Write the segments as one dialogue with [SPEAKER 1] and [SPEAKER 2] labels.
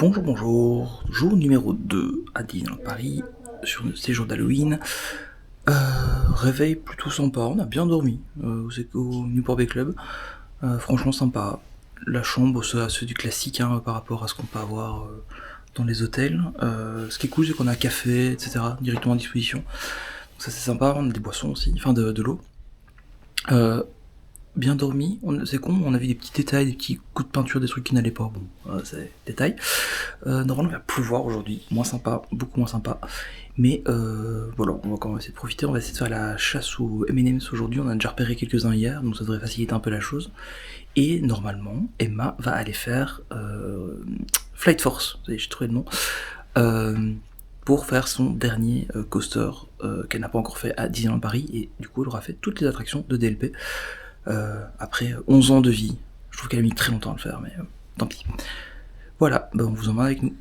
[SPEAKER 1] Bonjour, bonjour, jour numéro 2 à Disneyland Paris, sur le séjour d'Halloween. Réveil plutôt sympa, on a bien dormi au Newport Bay Club. Franchement sympa. La chambre, c'est du classique par rapport à ce qu'on peut avoir dans les hôtels. Ce qui est cool, c'est qu'on a un café, etc. directement à disposition. Donc ça c'est sympa, on a des boissons aussi, enfin de l'eau. Bien dormi, c'est con, on a vu des petits détails, des petits coups de peinture, des trucs qui n'allaient pas, bon, c'est détail. Normalement il va pleuvoir aujourd'hui, moins sympa, beaucoup moins sympa. Mais voilà, on va quand même essayer de profiter, on va essayer de faire la chasse aux M&M's aujourd'hui, on a déjà repéré quelques-uns hier, donc ça devrait faciliter un peu la chose. Et normalement, Emma va aller faire Flight Force, vous savez, j'ai trouvé le nom, pour faire son dernier coaster qu'elle n'a pas encore fait à Disneyland Paris, et du coup elle aura fait toutes les attractions de DLP. Après 11 ans de vie, je trouve qu'elle a mis très longtemps à le faire, mais tant pis. Voilà, on vous emmène avec nous.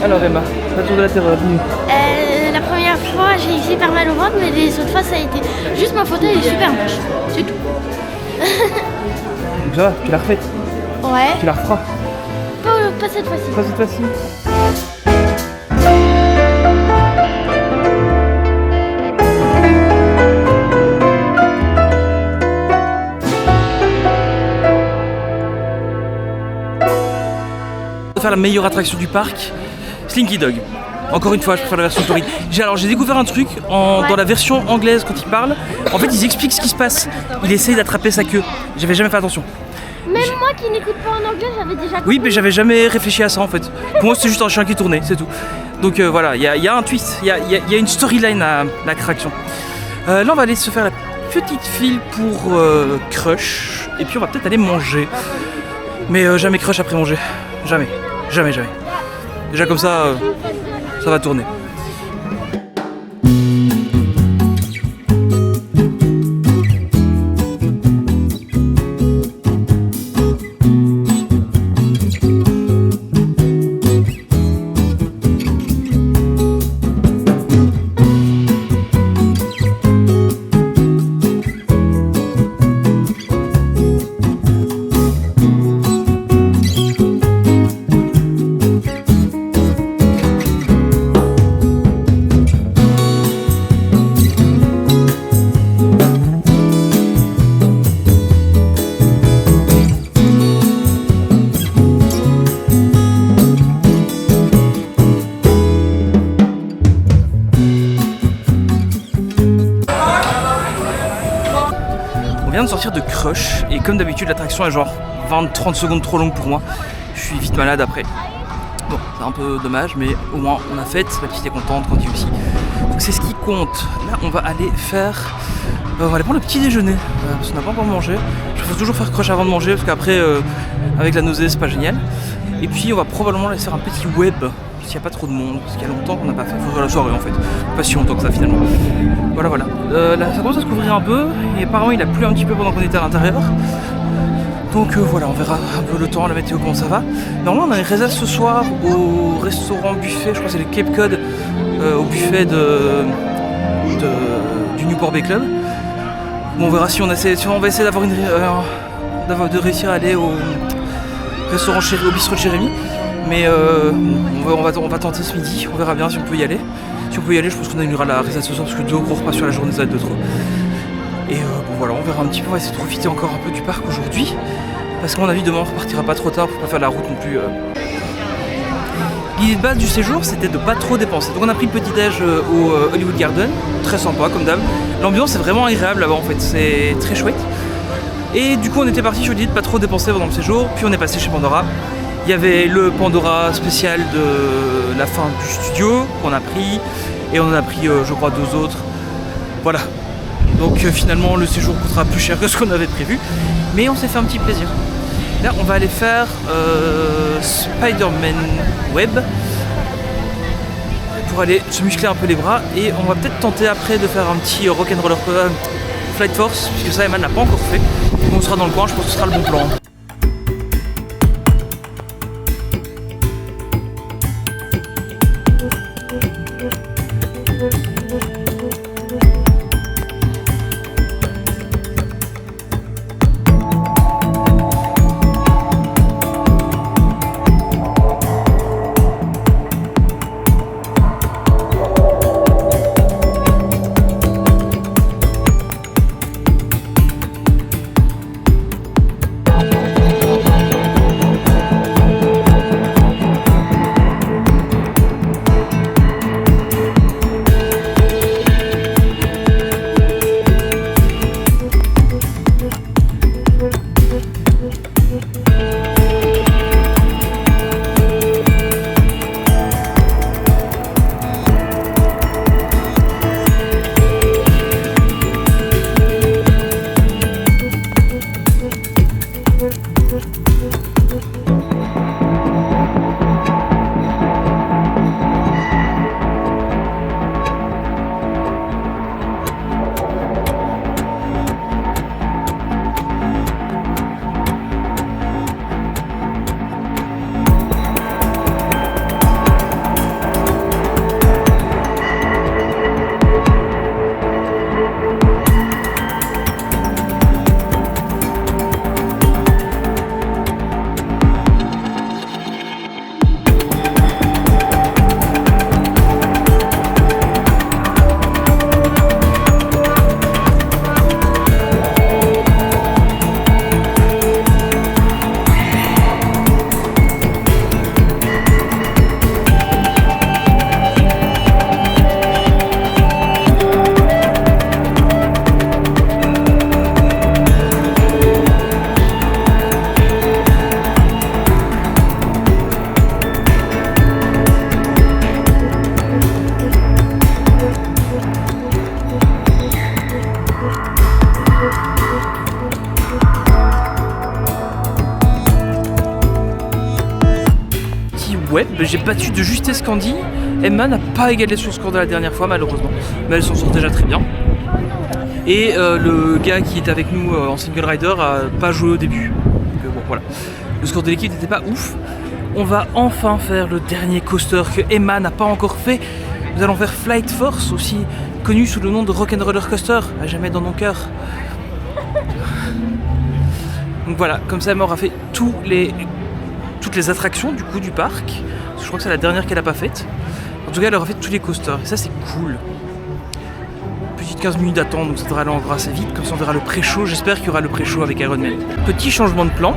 [SPEAKER 1] Alors Emma, la tour de la terreur, dis-nous.
[SPEAKER 2] La première fois j'ai eu super mal au ventre, mais les autres fois ça a été juste ma photo, elle est super moche, c'est tout.
[SPEAKER 1] Donc ça va, tu l'as refaite?
[SPEAKER 2] Ouais.
[SPEAKER 1] Tu la referas?
[SPEAKER 2] Pas cette fois-ci.
[SPEAKER 1] Pas cette fois-ci? On va faire la meilleure attraction du parc, Slinky Dog. Encore une fois, je préfère la version taurine. J'ai découvert un truc dans la version anglaise quand il parle. En fait, ils expliquent ce qui se passe. Il essaye d'attraper sa queue. J'avais jamais fait attention.
[SPEAKER 2] Même moi qui n'écoute pas en anglais, j'avais déjà compris.
[SPEAKER 1] Oui, mais j'avais jamais réfléchi à ça en fait. Pour moi, c'était juste un chien qui tournait, c'est tout. Donc voilà, il y a un twist, il y a une storyline à l'attraction. Là, on va aller se faire la petite file pour Crush. Et puis, on va peut-être aller manger. Mais jamais Crush après manger. Jamais. Jamais, jamais. Déjà comme ça va tourner. vient de sortir de Crush et comme d'habitude l'attraction est genre 20-30 secondes trop longue pour moi. Je suis vite malade après. Bon, c'est un peu dommage, mais au moins on a fait, la petite est contente, quand il aussi. Donc c'est ce qui compte. Là on va aller faire... on va aller prendre le petit déjeuner, parce qu'on n'a pas encore mangé. Je vais faut toujours faire crush avant de manger parce qu'après avec la nausée c'est pas génial. Et puis on va probablement aller faire un petit web s'il n'y a pas trop de monde, parce qu'il y a longtemps qu'on n'a pas fait, il faut faire la soirée en fait, pas si longtemps que ça finalement. Voilà. Là, ça commence à se couvrir un peu, et apparemment il a plu un petit peu pendant qu'on était à l'intérieur. Donc voilà, on verra un peu le temps, la météo, comment ça va. Normalement on a une réserve ce soir au restaurant buffet, je crois que c'est le Cape Cod, au buffet du Newport Bay Club. Bon, on verra si on va essayer d'avoir de réussir à aller au restaurant au bistrot de Jérémy. Mais on va tenter ce midi, on verra bien si on peut y aller. Si on peut y aller, je pense qu'on annulera la réserve ce soir parce que 2 gros repas sur la journée ça va être de trop. Et bon voilà, on verra un petit peu, on va essayer de profiter encore un peu du parc aujourd'hui. Parce qu'à mon avis demain on repartira pas trop tard pour pas faire la route non plus. L'idée de base du séjour c'était de pas trop dépenser. Donc on a pris le petit déj au Hollywood Garden, très sympa comme d'hab. L'ambiance est vraiment agréable là-bas en fait, c'est très chouette. Et du coup on était parti sur l'idée de pas trop dépenser pendant le séjour, puis on est passé chez Pandora. Il y avait le Pandora spécial de la fin du studio qu'on a pris, et on en a pris je crois 2 autres. Voilà. Donc finalement le séjour coûtera plus cher que ce qu'on avait prévu, mais on s'est fait un petit plaisir. Là on va aller faire Spider-Man Web pour aller se muscler un peu les bras, et on va peut-être tenter après de faire un petit Rock'n'Roller Flight Force, puisque ça Eman n'a pas encore fait. Donc on sera dans le coin, je pense que ce sera le bon plan. Web, j'ai battu de justesse Candy. Emma n'a pas égalé son score de la dernière fois malheureusement, mais elle s'en sort déjà très bien. Et le gars qui était avec nous en single rider a pas joué au début. Donc bon voilà, le score de l'équipe n'était pas ouf. On va enfin faire le dernier coaster que Emma n'a pas encore fait. Nous allons faire Flight Force, aussi connu sous le nom de Rock'n'Roller Coaster, à jamais dans nos cœurs. Donc voilà, comme ça Emma aura fait toutes les attractions du coup du parc. Je crois que c'est la dernière qu'elle a pas faite. En tout cas elle aura fait tous les coasters et ça c'est cool. Petite 15 minutes d'attente, donc ça devrait aller encore assez vite. Comme ça on verra le pré-show, j'espère qu'il y aura le pré-show avec Iron Man. Petit changement de plan,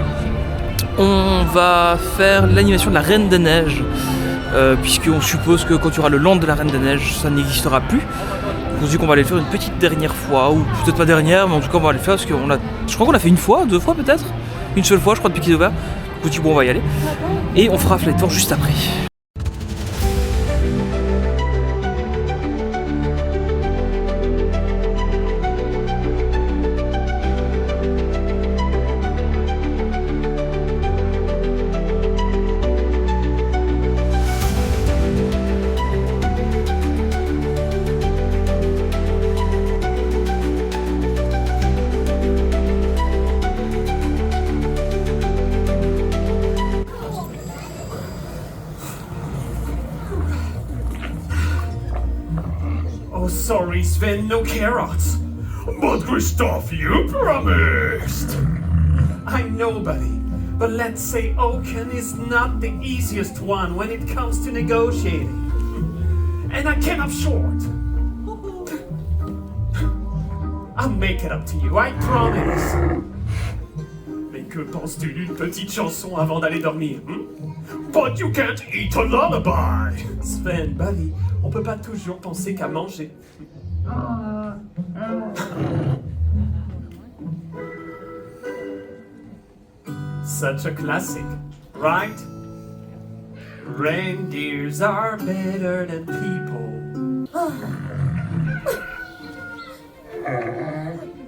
[SPEAKER 1] on va faire l'animation de la Reine des Neiges, puisqu'on suppose que quand il y aura le land de la Reine des Neiges ça n'existera plus. Donc on se dit qu'on va aller le faire une petite dernière fois, ou peut-être pas dernière, mais en tout cas on va aller le faire parce que je crois qu'on l'a fait une fois, 2 fois peut-être, une seule fois je crois depuis qu'il est ouvert. Je me dis bon on va y aller et on fera Flight Force juste après.
[SPEAKER 3] sorry, Sven, no carrots.
[SPEAKER 4] But Gustav, you promised!
[SPEAKER 3] I know, buddy, but let's say Oaken is not the easiest one when it comes to negotiating. And I came up short. I'll make it up to you, I promise. Mais que penses-tu d'une petite chanson avant d'aller dormir,
[SPEAKER 4] But you can't eat a lullaby!
[SPEAKER 3] Sven, buddy, on peut pas toujours penser qu'à manger. Such a classic, right? Reindeers are better than people.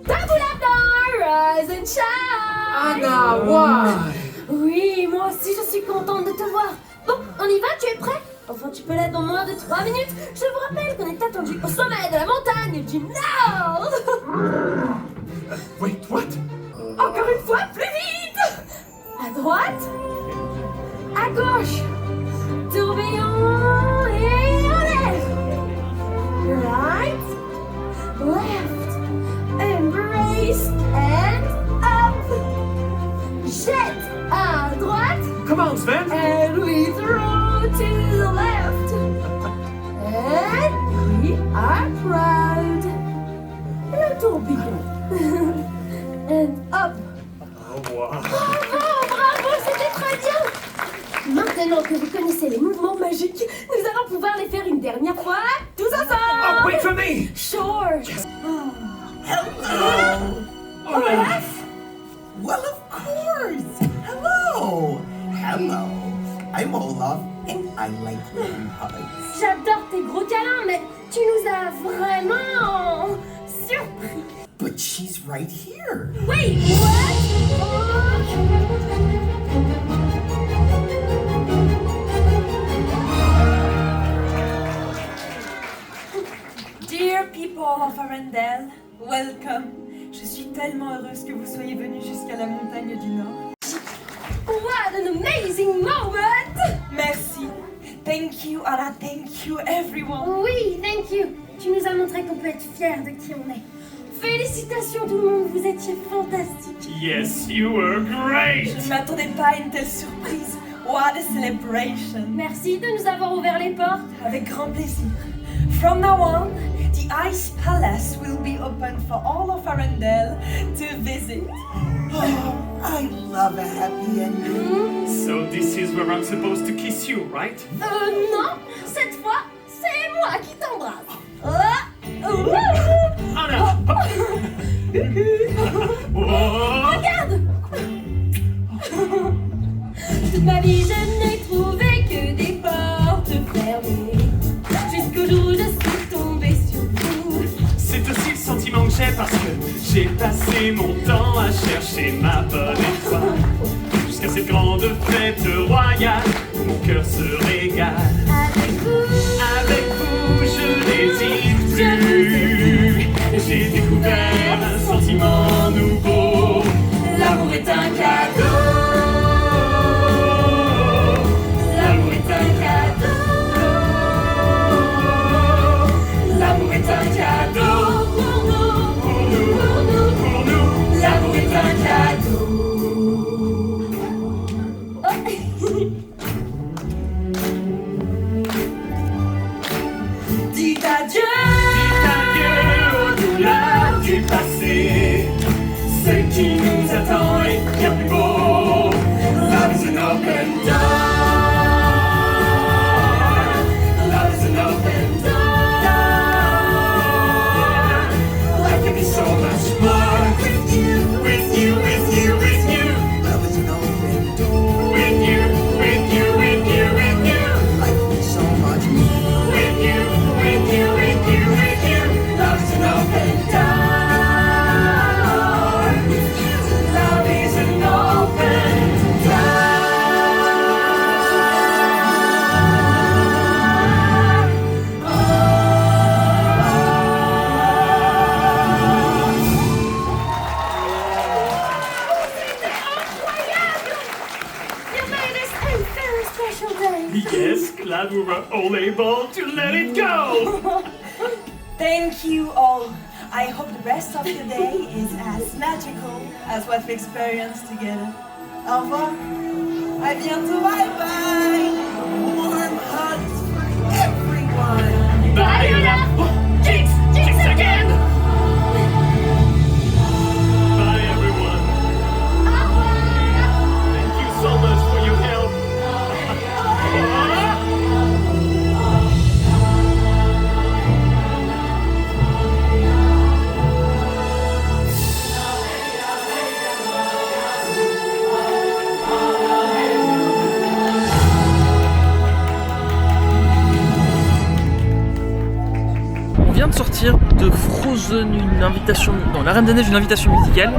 [SPEAKER 2] Taboulada, rise and shine.
[SPEAKER 3] Anna, why?
[SPEAKER 2] Oui, moi aussi je suis contente de te voir. Bon, on y va, tu es prêt? Enfin, tu peux l'être dans moins de 3 minutes. Je vous rappelle qu'on est attendu au sommet de la montagne du Nord.
[SPEAKER 3] Wait, what?
[SPEAKER 2] Encore une fois, plus vite. À droite, à gauche, tourbillon et en l'air. Right, left, embrace and up. Jet à droite.
[SPEAKER 3] Come on, Sven!
[SPEAKER 2] And we throw to the left. And we are proud. Le tourbillon. And up.
[SPEAKER 3] Oh, wow.
[SPEAKER 2] Bravo, c'était très bien. Maintenant que vous connaissez les mouvements magiques, nous allons pouvoir les faire une dernière fois, tous
[SPEAKER 3] Oh,
[SPEAKER 2] ensemble.
[SPEAKER 3] wait for me!
[SPEAKER 2] Sure.
[SPEAKER 5] Hello!
[SPEAKER 2] Olaf.
[SPEAKER 5] Well, of course! Hello! Hello! I'm Olaf, and I like giving hugs.
[SPEAKER 2] J'adore tes gros câlins, mais tu nous as vraiment surpris.
[SPEAKER 5] But she's right here!
[SPEAKER 2] Wait, what?
[SPEAKER 6] Dear people of Arendelle, welcome. Je suis tellement heureuse que vous soyez venus jusqu'à la montagne du Nord.
[SPEAKER 2] What an amazing moment!
[SPEAKER 6] Merci. Thank you, Anna. Thank you, everyone.
[SPEAKER 2] Oui, thank you. Tu nous as montré qu'on peut être fiers de qui on est. Félicitations tout le monde, vous étiez fantastiques.
[SPEAKER 3] Yes, you were great!
[SPEAKER 6] Je ne m'attendais pas à une telle surprise. What a celebration.
[SPEAKER 2] Merci de nous avoir ouvert les portes.
[SPEAKER 6] Avec grand plaisir. From now on, the Ice Palace will be open for all of Arendelle to visit.
[SPEAKER 5] Oh, I love a happy ending.
[SPEAKER 3] So this is where I'm supposed to kiss you, right?
[SPEAKER 2] Non, cette fois, c'est moi qui t'embrasse.
[SPEAKER 3] Anna! Whoa.
[SPEAKER 2] Regarde! Toute ma vie, je n'ai trouvé que des portes fermées. Jusqu'au jour où je suis tombée sur vous.
[SPEAKER 3] C'est aussi le sentiment que j'ai parce que j'ai passé mon temps à chercher ma bonne étoile. Jusqu'à cette grande fête royale où mon cœur se régale. Avec vous, je n'hésite plus. J'ai découvert un sentiment nouveau. L'amour est un cadeau. L'amour est un cadeau. L'amour est un cadeau. Pour nous, l'amour est un cadeau.
[SPEAKER 6] Dites adieu.
[SPEAKER 3] Dites adieu aux douleurs du passé. Ce qui nous attend est bien plus beau. Love is an open door. Love is an open door. Life can be so much more with you, with you, with you, with you.
[SPEAKER 5] Love is an open door.
[SPEAKER 3] With you, with you, with you, with you.
[SPEAKER 5] Life is so much more.
[SPEAKER 3] With you, with you, with you, with you. Love is an open door. Love is an open door.
[SPEAKER 2] You made us a very special day.
[SPEAKER 3] Yes, glad we were all able to let it go.
[SPEAKER 6] Thank you all. I hope the rest of the day is as magical as what we experienced together. Au revoir. À bientôt. Bye bye. Warm hugs for everyone.
[SPEAKER 3] Bye, Olaf. Jinx! Jinx again! Bye, everyone. Thank you so much for your help.
[SPEAKER 1] On vient de sortir de Frozen, une invitation, dans La Reine des Neiges, une invitation musicale.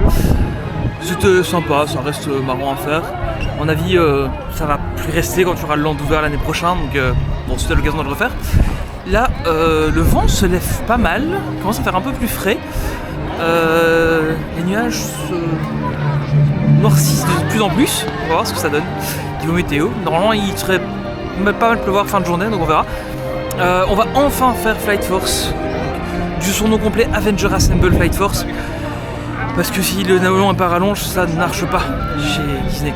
[SPEAKER 1] C'était sympa, ça reste marrant à faire. À mon avis, ça va plus rester quand tu auras le land ouvert l'année prochaine, donc bon, c'était l'occasion de le refaire. Là, le vent se lève pas mal, commence à faire un peu plus frais. Les nuages se noircissent de plus en plus, on va voir ce que ça donne. Niveau météo, normalement il serait pas mal pleuvoir fin de journée, donc on verra. On va enfin faire Flight Force, du son nom complet Avenger Assemble Flight Force, parce que si le Napoléon est pas rallonge, ça ne marche pas chez Disney.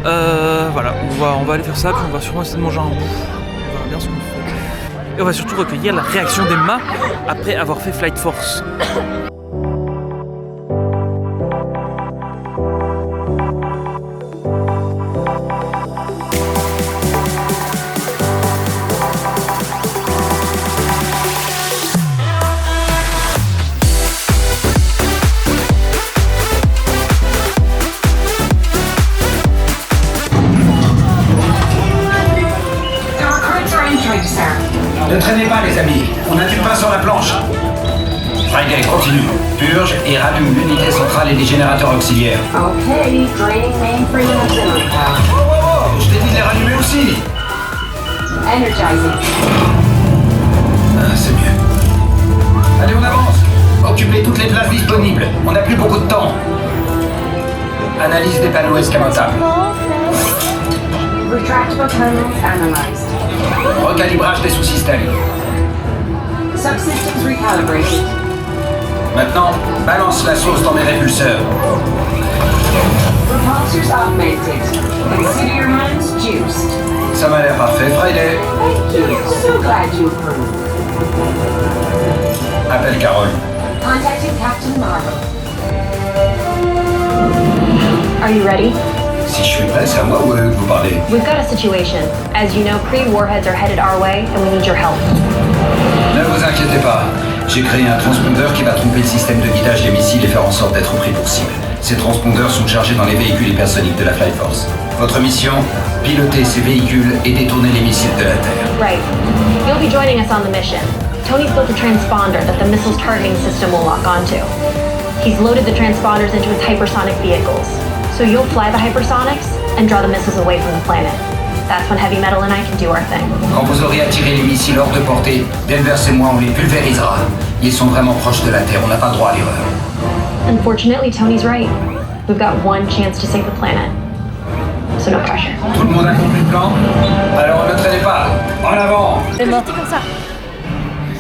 [SPEAKER 1] Voilà, on va aller faire ça, puis on va sûrement essayer de manger un bout, on verra bien ce qu'on fait. Et on va surtout recueillir la réaction d'Emma après avoir fait Flight Force.
[SPEAKER 7] Ne traînez pas les amis, on n'a du pain sur la planche. Friday, continue. Purge et rallume l'unité centrale et les générateurs auxiliaires.
[SPEAKER 8] Okay, draining mainframe auxiliary power.
[SPEAKER 7] Oh, je t'ai dit de les rallumer aussi.
[SPEAKER 8] Energizing.
[SPEAKER 7] Ah, c'est mieux. Allez, on avance. Occupez toutes les places disponibles. On n'a plus beaucoup de temps. Analyse des panneaux escamotables.
[SPEAKER 8] Retractable terminals analyzed.
[SPEAKER 7] Recalibrage des sous-systèmes.
[SPEAKER 8] Subsystems recalibrated.
[SPEAKER 7] Maintenant, balance la sauce dans mes répulseurs.
[SPEAKER 8] Repulsors augmented. Consider your hands juiced.
[SPEAKER 7] Ça m'a l'air parfait, Friday.
[SPEAKER 8] Thank you. So glad you approved.
[SPEAKER 7] Appelle Carole.
[SPEAKER 8] Contacting Captain Marvel. Are you ready?
[SPEAKER 7] Si je suis prêt, c'est à moi ou à eux que vous parlez?
[SPEAKER 9] We've got a situation. As you know, Kree warheads are headed our way, and we need your help.
[SPEAKER 7] Ne vous inquiétez pas. J'ai créé un transpondeur qui va tromper le système de guidage des missiles et faire en sorte d'être pris pour cible. Ces transpondeurs sont chargés dans les véhicules hypersoniques de la Flight Force. Votre mission, piloter ces véhicules et détourner les missiles de la Terre.
[SPEAKER 9] Right. You'll be joining us on the mission. Tony's built a transponder that the missile's targeting system will lock onto. He's loaded the transponders into his hypersonic vehicles. So you'll fly the hypersonics and draw the missiles away from the planet. That's when Heavy Metal and I can do our thing.
[SPEAKER 7] Quand vous aurez attiré les missiles hors de portée, Denver et moi on les pulvérisera. Ils sont vraiment proches de la Terre, on n'a pas droit à l'erreur.
[SPEAKER 9] Unfortunately, Tony's right. We've got one chance to save the planet. So no pressure.
[SPEAKER 7] Tout le monde a compris le plan? Alors ne traînez pas. En avant!
[SPEAKER 10] C'était comme ça.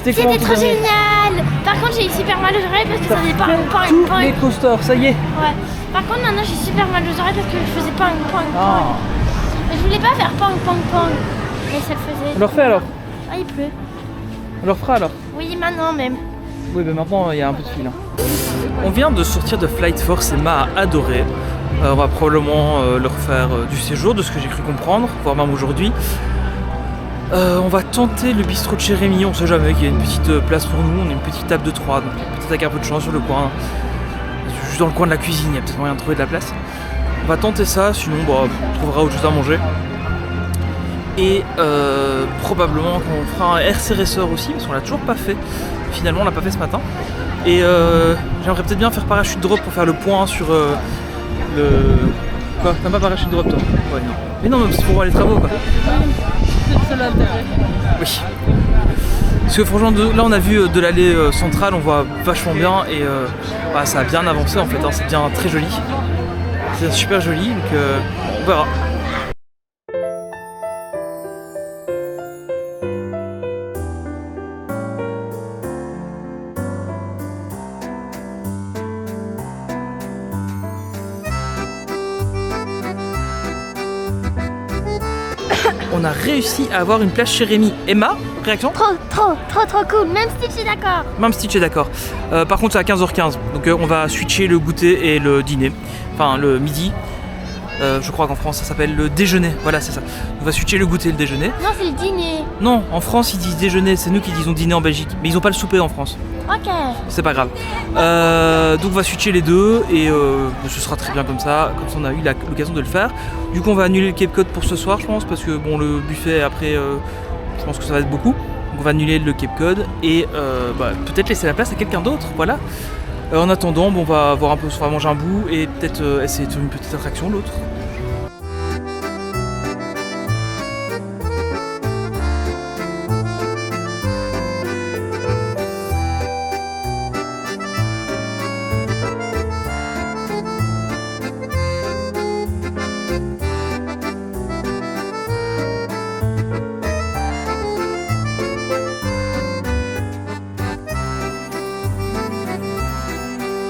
[SPEAKER 10] C'était trop génial. Par contre j'ai eu super mal aux oreilles parce que ça faisait pas un
[SPEAKER 1] Tous les coasters, ça y est.
[SPEAKER 10] Ouais. Par contre maintenant j'ai super mal aux oreilles parce que je faisais pas un pang.
[SPEAKER 1] Ah.
[SPEAKER 10] Mais je voulais pas faire pang pang pang. Mais ça le faisait.
[SPEAKER 1] On le refait alors?
[SPEAKER 10] Ah il pleut.
[SPEAKER 1] On le refera alors?
[SPEAKER 10] Oui maintenant même.
[SPEAKER 1] Oui, mais maintenant il y a un peu de fil. On vient de sortir de Flight Force, Emma a adoré. On va probablement le refaire du séjour, de ce que j'ai cru comprendre, voire même aujourd'hui. On va tenter le bistrot de chez Rémi, on sait jamais, qu'il y a une petite place pour nous, on a une petite table de 3, donc peut-être avec un peu de chance sur le coin. Juste dans le coin de la cuisine, il y a peut-être moyen de trouver de la place. On va tenter ça, sinon on trouvera autre chose à manger. Et probablement qu'on fera un RC Racer aussi, parce qu'on l'a toujours pas fait. Finalement on l'a pas fait ce matin. Et j'aimerais peut-être bien faire parachute drop pour faire le point sur le... Quoi? T'as pas parachute drop toi? Ouais, non. Mais non, c'est pour voir les travaux quoi. C'est l'intérêt. Oui. Parce que franchement, là on a vu de l'allée centrale, on voit vachement bien et ça a bien avancé en fait, hein, c'est bien très joli. C'est super joli, donc on verra. on a réussi à avoir une place chez Rémi. Emma, réaction?
[SPEAKER 10] Trop cool. Même Stitch est d'accord.
[SPEAKER 1] Même Stitch est d'accord. Par contre, c'est à 15h15. Donc, on va switcher le goûter et le dîner. Enfin, le midi. Je crois qu'en France, ça s'appelle le déjeuner. Voilà, c'est ça. On va switcher le goûter et le déjeuner.
[SPEAKER 10] Non, c'est le dîner.
[SPEAKER 1] Non, en France, ils disent déjeuner. C'est nous qui disons dîner en Belgique. Mais ils ont pas le souper en France.
[SPEAKER 10] Ok.
[SPEAKER 1] C'est pas grave. Donc on va switcher les deux et ce sera très bien comme ça. Comme ça on a eu l'occasion de le faire. Du coup on va annuler le Cape Cod pour ce soir je pense parce que bon le buffet après je pense que ça va être beaucoup. Donc on va annuler le Cape Cod et peut-être laisser la place à quelqu'un d'autre. Voilà. En attendant on va voir un peu, on va manger un bout et peut-être essayer de faire une petite attraction l'autre.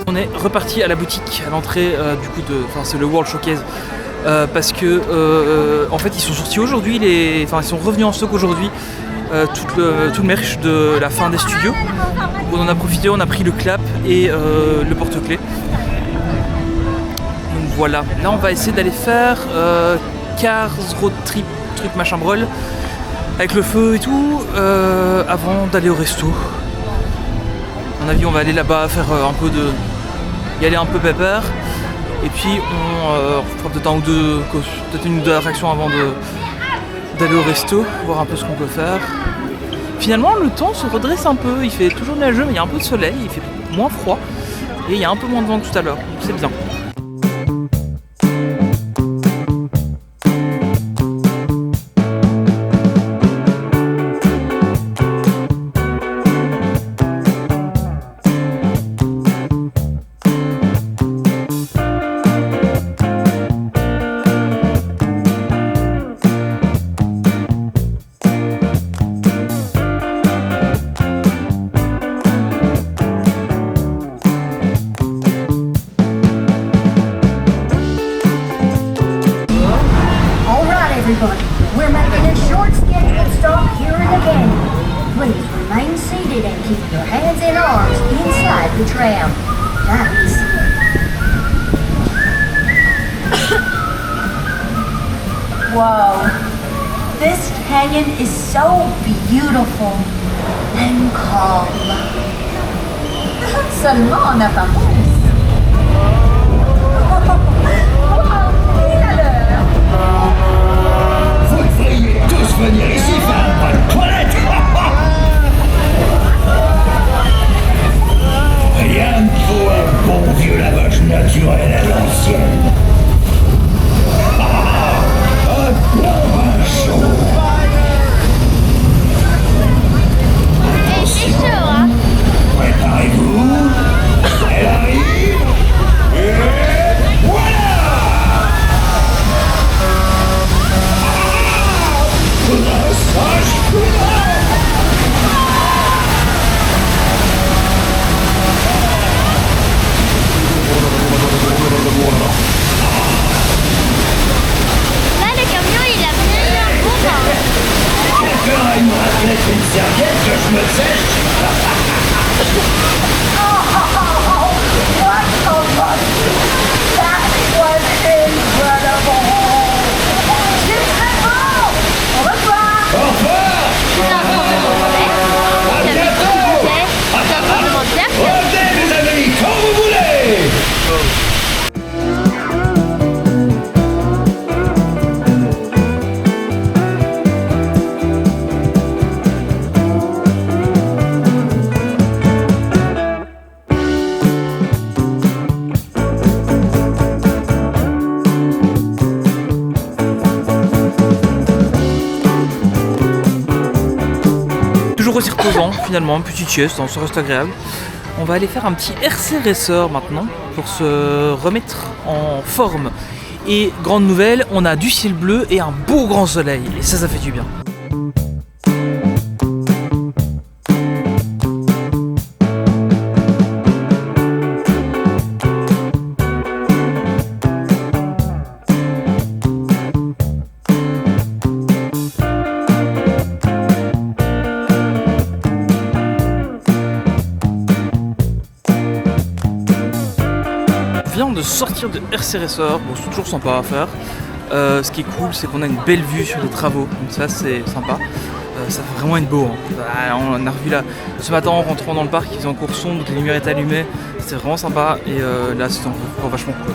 [SPEAKER 1] On est reparti à la boutique à l'entrée c'est le World Showcase parce que en fait ils sont sortis aujourd'hui, ils sont revenus en stock aujourd'hui tout le merch de la fin des studios. On en a profité, on a pris le clap et le porte-clés. Donc voilà, là on va essayer d'aller faire Cars Road Trip, truc machin brol avec le feu et tout avant d'aller au resto. À mon avis on va aller là-bas faire y aller un peu pépère et puis on fera peut-être une ou deux attractions avant d'aller au resto, voir un peu ce qu'on peut faire. Finalement le temps se redresse un peu, il fait toujours neigeux mais il y a un peu de soleil, il fait moins froid et il y a un peu moins de vent que tout à l'heure, donc c'est bien.
[SPEAKER 11] everybody. We're making a short scheduled stop here in the canyon. Please remain seated and keep your hands and arms inside the tram. Thanks.
[SPEAKER 12] Whoa. This canyon is so beautiful and calm. Seulement en apparence.
[SPEAKER 13] Vous devriez tous venir ici faire un pas de toilette. Rien pour un bon vieux lavage naturel à l'ancienne. Un bon bain chaud.
[SPEAKER 10] C'est chaud, hein?
[SPEAKER 13] Préparez-vous. Elle arrive. Et voilà.
[SPEAKER 10] Là, le camion, il a bien eu un bon bain.
[SPEAKER 13] Quelqu'un a une raclette et une serviette que je me sèche.
[SPEAKER 12] That was incredible! C'est très bon! Au revoir!
[SPEAKER 13] Au revoir!
[SPEAKER 10] C'est un tremblement de terre.
[SPEAKER 13] À bientôt!
[SPEAKER 10] C'est un tremblement de terre.
[SPEAKER 13] Revenez les amis, quand vous voulez!
[SPEAKER 1] Toujours aussi reposant finalement, une petite sieste, ça reste agréable. On va aller faire un petit RC Racer maintenant pour se remettre en forme. Et grande nouvelle, on a du ciel bleu et un beau grand soleil. Et ça fait du bien. sortir de RC Racer. Bon, c'est toujours sympa à faire. Ce qui est cool, c'est qu'on a une belle vue sur les travaux, donc ça c'est sympa. Ça fait vraiment être beau. Hein. On a revu là ce matin en rentrant dans le parc, il faisait encore sombre, donc les lumières étaient allumées, c'était vraiment sympa. Et là c'était encore vachement cool.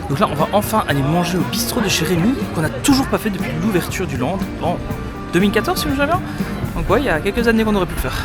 [SPEAKER 1] Donc là on va enfin aller manger au bistrot de chez Rémi, qu'on n'a toujours pas fait depuis l'ouverture du Land en 2014 si je me souviens bien. Donc ouais, il y a quelques années qu'on aurait pu le faire.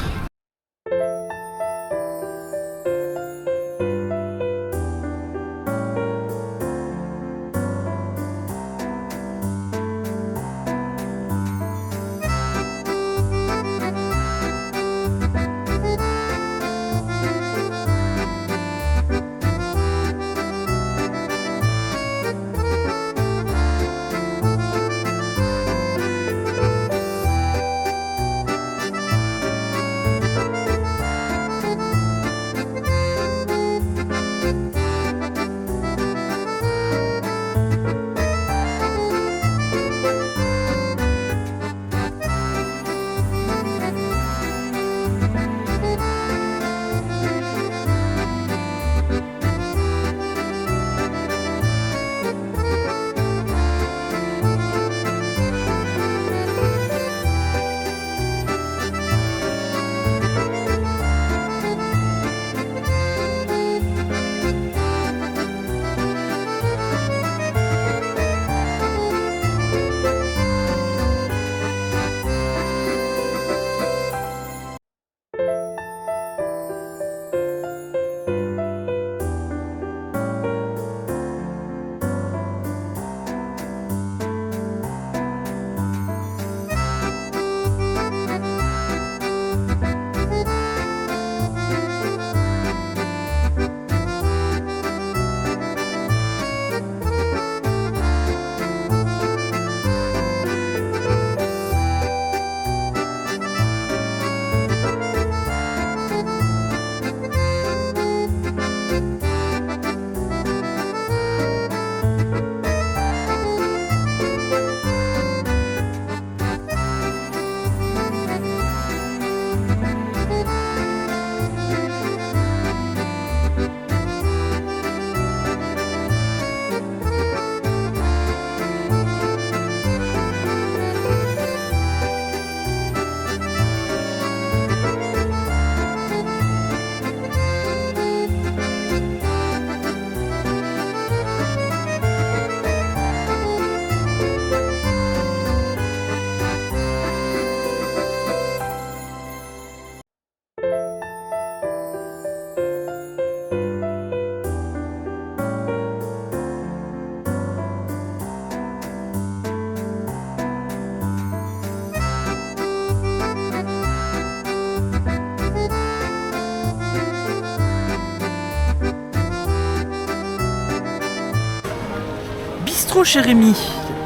[SPEAKER 1] Bistrot chez Rémi,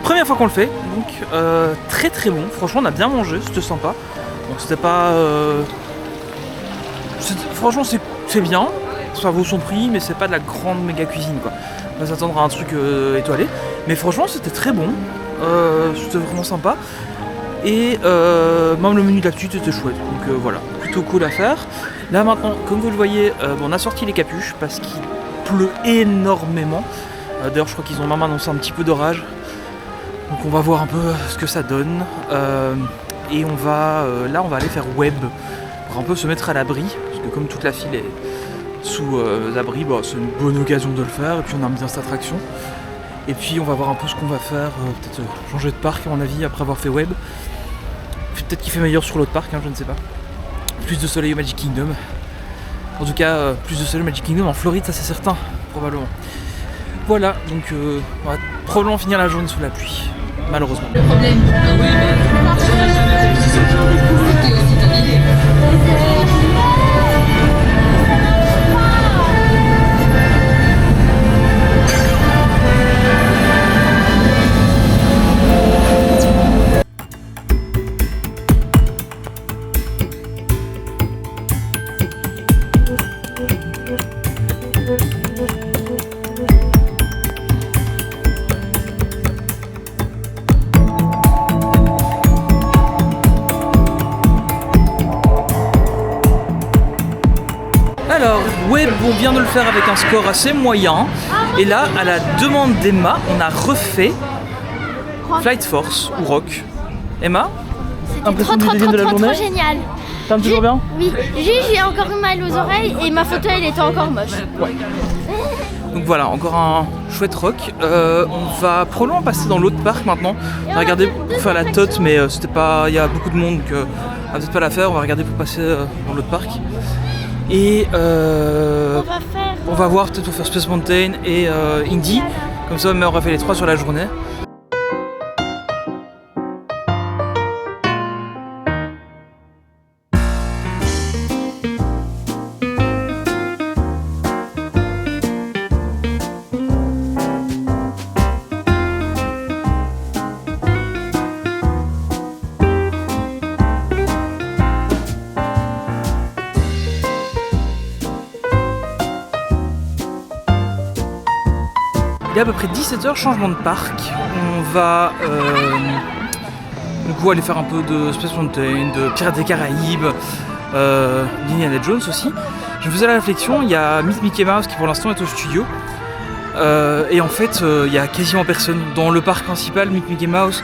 [SPEAKER 1] première fois qu'on le fait, donc très très bon, franchement on a bien mangé, c'était sympa. Bon, c'était pas... franchement c'est bien, ça vaut son prix, mais c'est pas de la grande méga cuisine quoi. On va s'attendre à un truc étoilé, mais franchement c'était très bon, c'était vraiment sympa. Et même le menu d'actu était chouette, donc voilà, plutôt cool à faire. Là maintenant, comme vous le voyez, on a sorti les capuches parce qu'il pleut énormément. D'ailleurs je crois qu'ils ont même annoncé un petit peu d'orage. Donc on va voir un peu ce que ça donne. Et on va là on va aller faire web pour un peu se mettre à l'abri. Parce que comme toute la file est sous l'abri, bah, c'est une bonne occasion de le faire. Et puis on aime bien cette attraction. Et puis on va voir un peu ce qu'on va faire. Peut-être changer de parc à mon avis après avoir fait web. Peut-être qu'il fait meilleur sur l'autre parc, hein, je ne sais pas. Plus de soleil au Magic Kingdom. En tout cas, plus de soleil au Magic Kingdom en Floride, ça c'est certain, probablement. Voilà, donc on va probablement finir la journée sous la pluie, malheureusement. Le problème. mais on vient de le faire avec un score assez moyen. Et là, à la demande d'Emma, on a refait Flight Force ou Rock. Emma,
[SPEAKER 10] C'était trop génial.
[SPEAKER 1] T'aimes toujours bien?
[SPEAKER 10] Oui, j'ai encore mal aux oreilles et ma photo elle était encore moche.
[SPEAKER 1] Ouais. Donc voilà, encore un chouette rock. On va probablement passer dans l'autre parc maintenant. On va regarder pour faire la tote, mais c'était pas. Il y a beaucoup de monde, donc on va peut-être pas la faire. On va regarder pour passer dans l'autre parc. Et on va voir peut-être pour faire Space Mountain et Indy. Comme ça, on aura fait les 3 sur la journée. Il est à peu près 17h, changement de parc. On va du coup aller faire un peu de Space Mountain, de Pirates des Caraïbes, d'Indiana Jones aussi. Je me faisais la réflexion, il y a Mickey Mouse qui pour l'instant est au studio. Et en fait, il y a quasiment personne. Dans le parc principal, Mickey Mouse,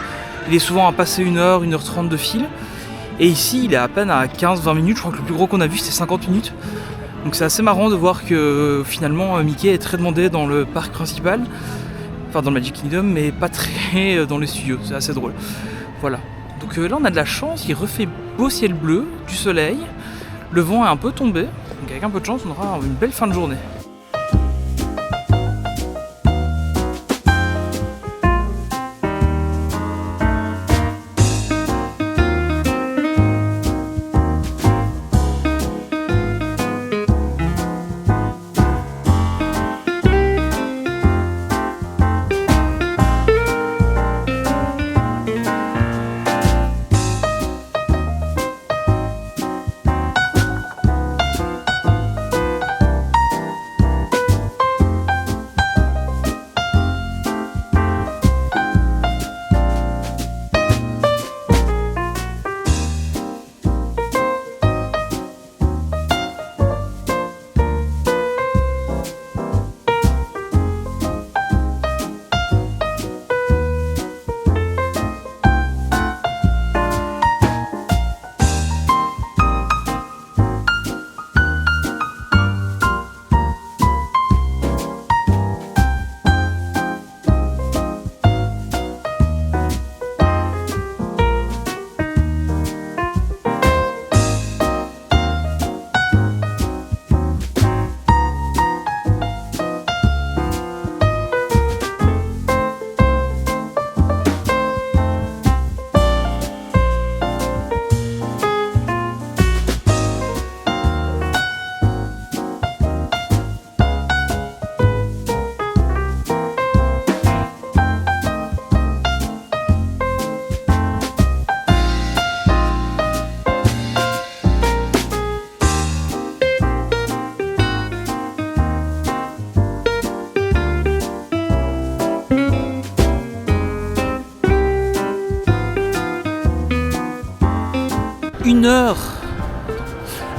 [SPEAKER 1] il est souvent à passer 1h, 1h30 de fil. Et ici, il est à peine à 15-20 minutes. Je crois que le plus gros qu'on a vu, c'était 50 minutes. Donc c'est assez marrant de voir que finalement Mickey est très demandé dans le parc principal, enfin dans le Magic Kingdom, mais pas très dans les studios, c'est assez drôle. Voilà, donc là on a de la chance, il refait beau ciel bleu, du soleil, le vent est un peu tombé, donc avec un peu de chance on aura une belle fin de journée.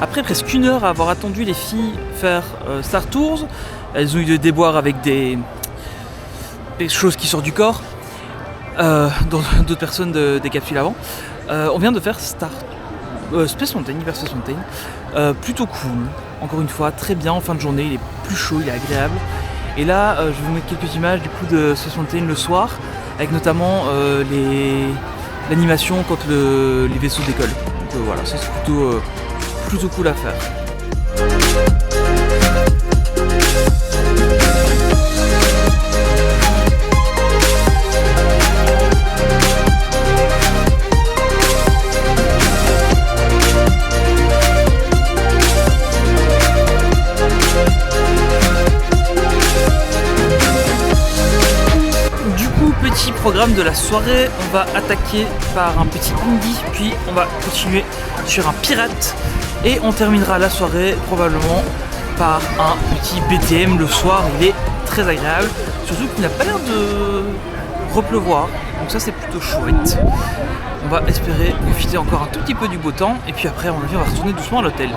[SPEAKER 1] Après presque 1 heure à avoir attendu les filles faire Star Tours, elles ont eu des déboires avec des choses qui sortent du corps, dont d'autres personnes des capsules avant. On vient de faire Space Mountain, Hyper Space Mountain, plutôt cool, encore une fois, très bien en fin de journée, il est plus chaud, il est agréable. Et là, je vais vous mettre quelques images du coup de Space Mountain le soir, avec notamment l'animation quand les vaisseaux décollent. Donc voilà, ça c'est plutôt cool à faire. Petit programme de la soirée, on va attaquer par un petit Indy, puis on va continuer sur un pirate et on terminera la soirée probablement par un petit BTM le soir. Il est très agréable, surtout qu'il n'a pas l'air de repleuvoir, donc ça c'est plutôt chouette. On va espérer profiter encore un tout petit peu du beau temps et puis après on va retourner doucement à l'hôtel.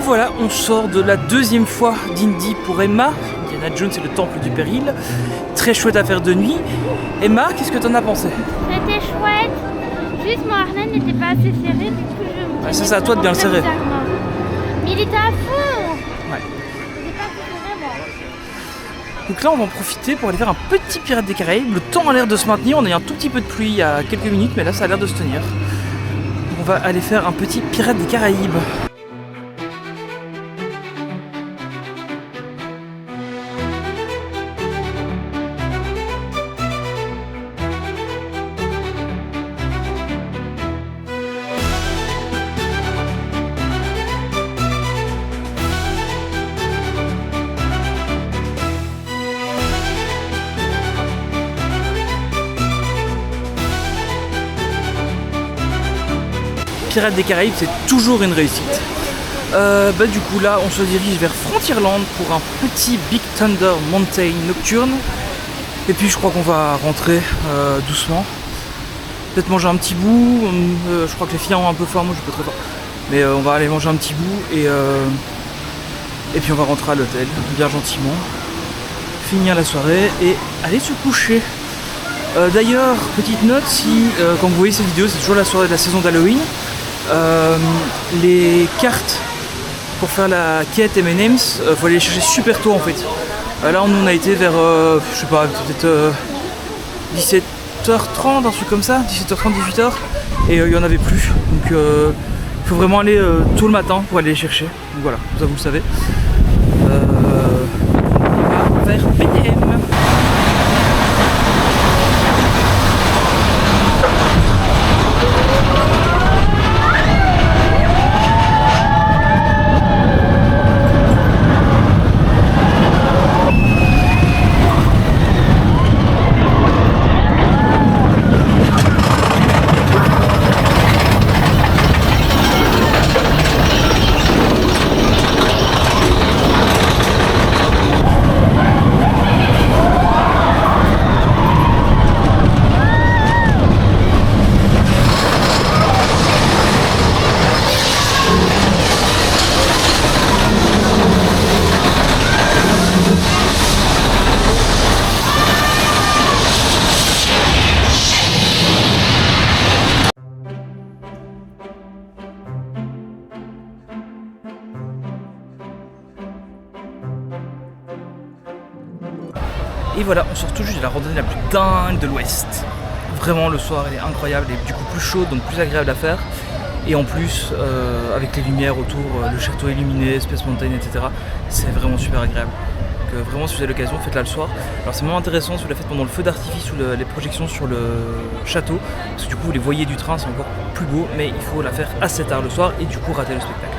[SPEAKER 1] voilà, on sort de la deuxième fois d'Indy pour Emma. Indiana Jones et le temple du péril. Très chouette affaire de nuit. Emma, qu'est-ce que t'en as pensé?
[SPEAKER 10] C'était chouette. Juste mon harnais n'était pas assez serré, du coup je me...
[SPEAKER 1] Ça c'est à toi de bien le serrer.
[SPEAKER 10] Mais il était à fond.
[SPEAKER 1] Ouais. Donc là on va en profiter pour aller faire un petit Pirates des Caraïbes. Le temps a l'air de se maintenir, on a eu un tout petit peu de pluie il y a quelques minutes, mais là ça a l'air de se tenir. On va aller faire un petit Pirates des Caraïbes. Pirates des Caraïbes, c'est toujours une réussite. Du coup là on se dirige vers Frontierland pour un petit Big Thunder Mountain nocturne. Et puis je crois qu'on va rentrer doucement. Peut-être manger un petit bout. Je crois que les filles ont un peu faim, moi je suis pas très fort. Mais on va aller manger un petit bout et puis on va rentrer à l'hôtel bien gentiment. Finir la soirée et aller se coucher. D'ailleurs, petite note, si quand vous voyez cette vidéo, c'est toujours la soirée de la saison d'Halloween. Les cartes pour faire la quête M&M's, faut aller les chercher super tôt en fait. Là on a été vers, je sais pas, peut-être 17h30, un truc comme ça, 17h30, 18h, et il n'y en avait plus. Donc il faut vraiment aller tôt le matin pour aller les chercher. Donc voilà, ça vous le savez. On va vers BDM. Et voilà, on sort tout juste de la randonnée la plus dingue de l'Ouest. Vraiment, le soir, elle est incroyable, elle est du coup plus chaude, donc plus agréable à faire. Et en plus, avec les lumières autour, le château illuminé, Space Mountain, etc., c'est vraiment super agréable. Donc vraiment, si vous avez l'occasion, faites-la le soir. Alors c'est vraiment intéressant si vous la faites pendant le feu d'artifice ou les projections sur le château, parce que du coup, vous les voyez du train, c'est encore plus beau, mais il faut la faire assez tard le soir et du coup rater le spectacle.